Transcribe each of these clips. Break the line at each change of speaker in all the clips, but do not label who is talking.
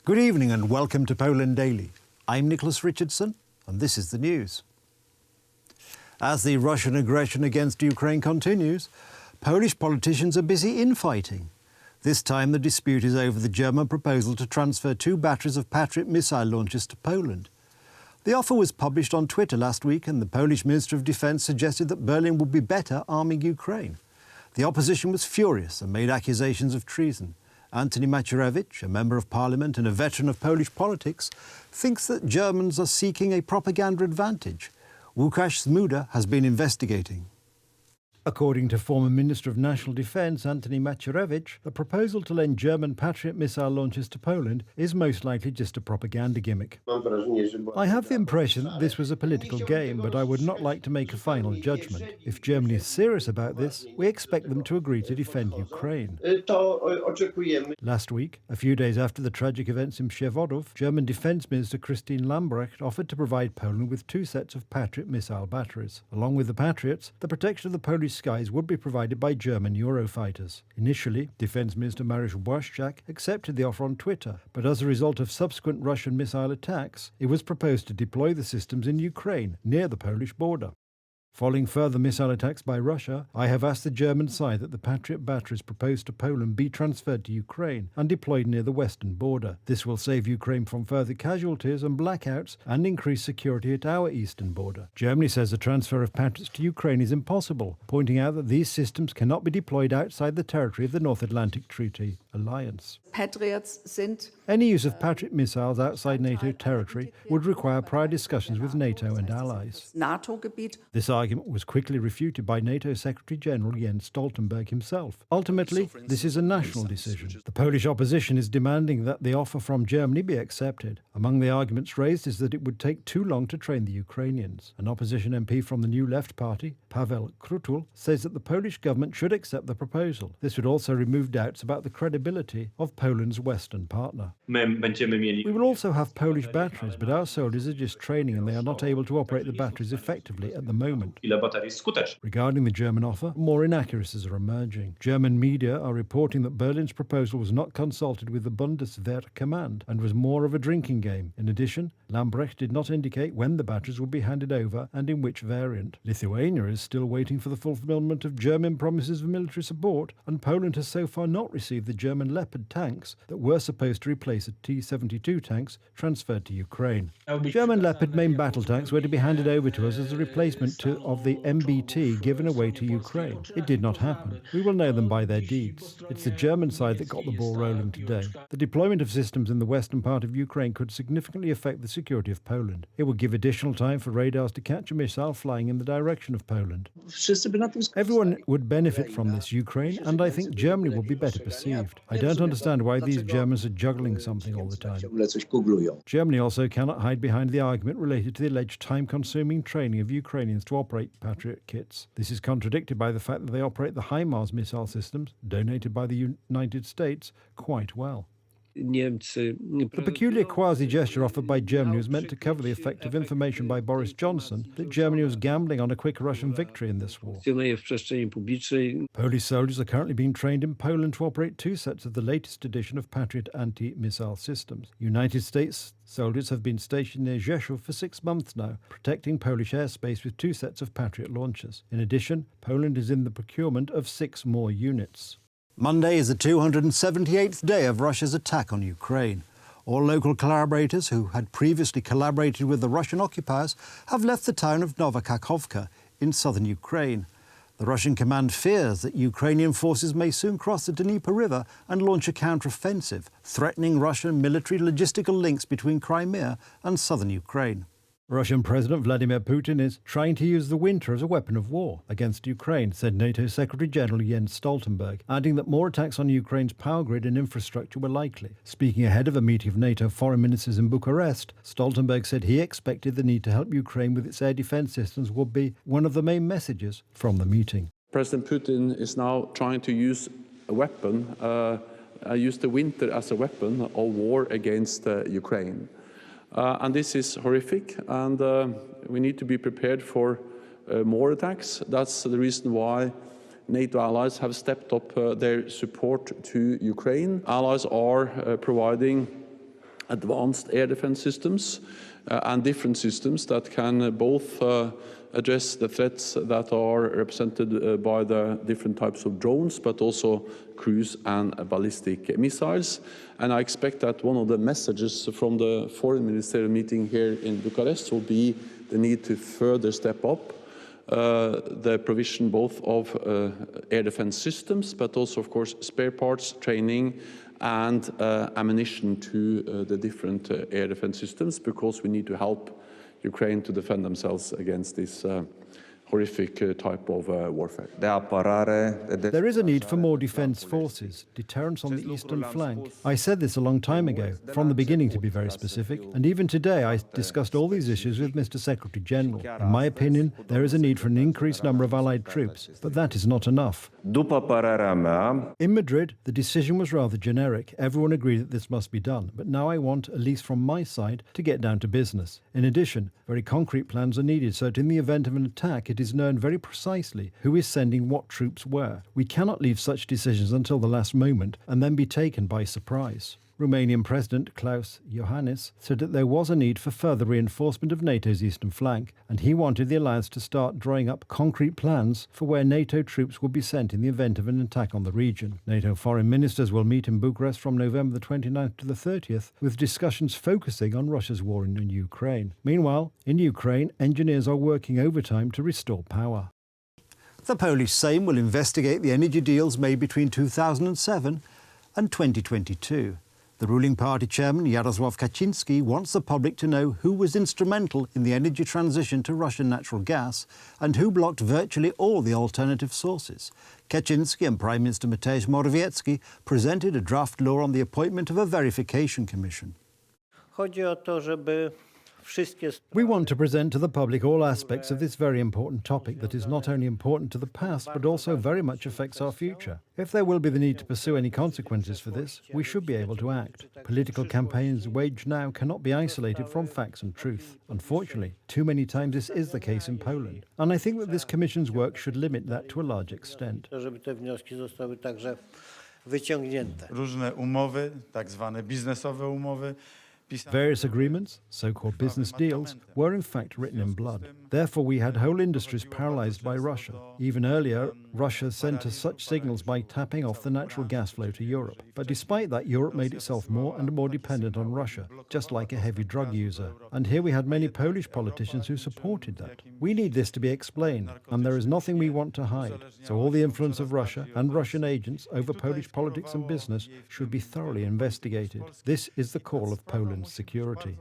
Good evening and welcome to Poland Daily. I'm Nicholas Richardson and this is the news. As the Russian aggression against Ukraine continues, Polish politicians are busy infighting. This time the dispute is over the German proposal to transfer 2 batteries of Patriot missile launchers to Poland. The offer was published on Twitter last week and the Polish Minister of Defence suggested that Berlin would be better arming Ukraine. The opposition was furious and made accusations of treason. Antoni Macierewicz, a member of parliament and a veteran of Polish politics, thinks that Germans are seeking a propaganda advantage. Łukasz Zmuda has been investigating. According to former Minister of National Defence Antoni Macierewicz, the proposal to lend German Patriot missile launchers to Poland is most likely just a propaganda gimmick. I have the impression that this was a political game, but I would not like to make a final judgment. If Germany is serious about this, we expect them to agree to defend Ukraine. Last week, a few days after the tragic events in Przewodow, German Defence Minister Christine Lambrecht offered to provide Poland with 2 sets of Patriot missile batteries. Along with the Patriots, the protection of the Polish skies would be provided by German Eurofighters. Initially, Defence Minister Mariusz Błaszczak accepted the offer on Twitter, but as a result of subsequent Russian missile attacks, it was proposed to deploy the systems in Ukraine, near the Polish border. Following further missile attacks by Russia, I have asked the German side that the Patriot batteries proposed to Poland be transferred to Ukraine and deployed near the western border. This will save Ukraine from further casualties and blackouts and increase security at our eastern border. Germany says the transfer of Patriots to Ukraine is impossible, pointing out that these systems cannot be deployed outside the territory of the North Atlantic Treaty Alliance. Any use of Patriot missiles outside NATO territory would require prior discussions with NATO and allies. This argument was quickly refuted by NATO Secretary-General Jens Stoltenberg himself. Ultimately, this is a national decision. The Polish opposition is demanding that the offer from Germany be accepted. Among the arguments raised is that it would take too long to train the Ukrainians. An opposition MP from the New Left Party, Paweł Krutul, says that the Polish government should accept the proposal. This would also remove doubts about the credibility of Poland's western partner. We will also have Polish batteries, but our soldiers are just training and they are not able to operate the batteries effectively at the moment. Regarding the German offer, more inaccuracies are emerging. German media are reporting that Berlin's proposal was not consulted with the Bundeswehr command and was more of a drinking game. In addition, Lambrecht did not indicate when the batteries would be handed over and in which variant. Lithuania is still waiting for the fulfillment of German promises of military support, and Poland has so far not received the German Leopard tanks that were supposed to replace the T-72 tanks transferred to Ukraine. German Leopard main battle tanks were to be handed over to us as a replacement of the MBT given away to Ukraine. It did not happen. We will know them by their deeds. It's the German side that got the ball rolling today. The deployment of systems in the western part of Ukraine could significantly affect the security of Poland. It would give additional time for radars to catch a missile flying in the direction of Poland. Everyone would benefit from this, Ukraine, and I think Germany will be better perceived. I don't understand why these Germans are juggling something all the time. Germany also cannot hide behind the argument related to the alleged time-consuming training of Ukrainians to operate Patriot kits. This is contradicted by the fact that they operate the HIMARS missile systems, donated by the United States, quite well. The peculiar quasi-gesture offered by Germany was meant to cover the effect of information by Boris Johnson that Germany was gambling on a quick Russian victory in this war. Polish soldiers are currently being trained in Poland to operate 2 sets of the latest edition of Patriot anti-missile systems. United States soldiers have been stationed near Rzeszów for 6 months now, protecting Polish airspace with 2 sets of Patriot launchers. In addition, Poland is in the procurement of 6 more units. Monday is the 278th day of Russia's attack on Ukraine. All local collaborators who had previously collaborated with the Russian occupiers have left the town of Nowa Kakhovka in southern Ukraine. The Russian command fears that Ukrainian forces may soon cross the Dnieper River and launch a counter-offensive, threatening Russian military logistical links between Crimea and southern Ukraine. Russian President Vladimir Putin is trying to use the winter as a weapon of war against Ukraine, said NATO Secretary-General Jens Stoltenberg, adding that more attacks on Ukraine's power grid and infrastructure were likely. Speaking ahead of a meeting of NATO foreign ministers in Bucharest, Stoltenberg said he expected the need to help Ukraine with its air defense systems would be one of the main messages from the meeting.
President Putin is now trying to use a weapon, use the winter as a weapon of war against Ukraine. And this is horrific, and we need to be prepared for more attacks. That's the reason why NATO allies have stepped up their support to Ukraine. Allies are providing advanced air defense systems and different systems that can both address the threats that are represented by the different types of drones, but also cruise and ballistic missiles. And I expect that one of the messages from the foreign ministerial meeting here in Bucharest will be the need to further step up the provision both of air defense systems, but also, of course, spare parts, training, and ammunition to the different air defense systems, because we need to help Ukraine to defend themselves against this horrific type of warfare.
There is a need for more defence forces, deterrence on the eastern flank. I said this a long time ago, from the beginning to be very specific, and even today I discussed all these issues with Mr. Secretary General. In my opinion, there is a need for an increased number of Allied troops, but that is not enough. In Madrid, the decision was rather generic. Everyone agreed that this must be done, but now I want, at least from my side, to get down to business. In addition, very concrete plans are needed so that in the event of an attack it is known very precisely who is sending what troops where. We cannot leave such decisions until the last moment and then be taken by surprise. Romanian President Klaus Iohannis said that there was a need for further reinforcement of NATO's eastern flank, and he wanted the alliance to start drawing up concrete plans for where NATO troops would be sent in the event of an attack on the region. NATO foreign ministers will meet in Bucharest from November the 29th to the 30th, with discussions focusing on Russia's war in Ukraine. Meanwhile, in Ukraine, engineers are working overtime to restore power. The Polish Sejm will investigate the energy deals made between 2007 and 2022. The ruling party chairman, Jarosław Kaczyński, wants the public to know who was instrumental in the energy transition to Russian natural gas and who blocked virtually all the alternative sources. Kaczyński and Prime Minister Mateusz Morawiecki presented a draft law on the appointment of a verification commission. We want to present to the public all aspects of this very important topic that is not only important to the past, but also very much affects our future. If there will be the need to pursue any consequences for this, we should be able to act. Political campaigns waged now cannot be isolated from facts and truth. Unfortunately, too many times this is the case in Poland. And I think that this Commission's work should limit that to a large extent.
Różne umowy, tak zwane biznesowe umowy.
Various agreements, so-called business deals, were in fact written in blood. Therefore, we had whole industries paralyzed by Russia. Even earlier, Russia sent us such signals by tapping off the natural gas flow to Europe. But despite that, Europe made itself more and more dependent on Russia, just like a heavy drug user. And here we had many Polish politicians who supported that. We need this to be explained, and there is nothing we want to hide. So all the influence of Russia and Russian agents over Polish politics and business should be thoroughly investigated. This is the call of Poland's security.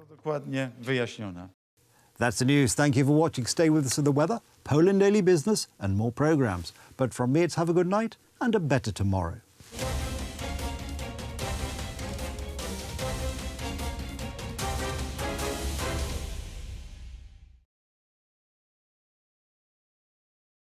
That's the news. Thank you for watching. Stay with us for the weather, Poland Daily Business and more programmes. But from me, it's have a good night and a better tomorrow.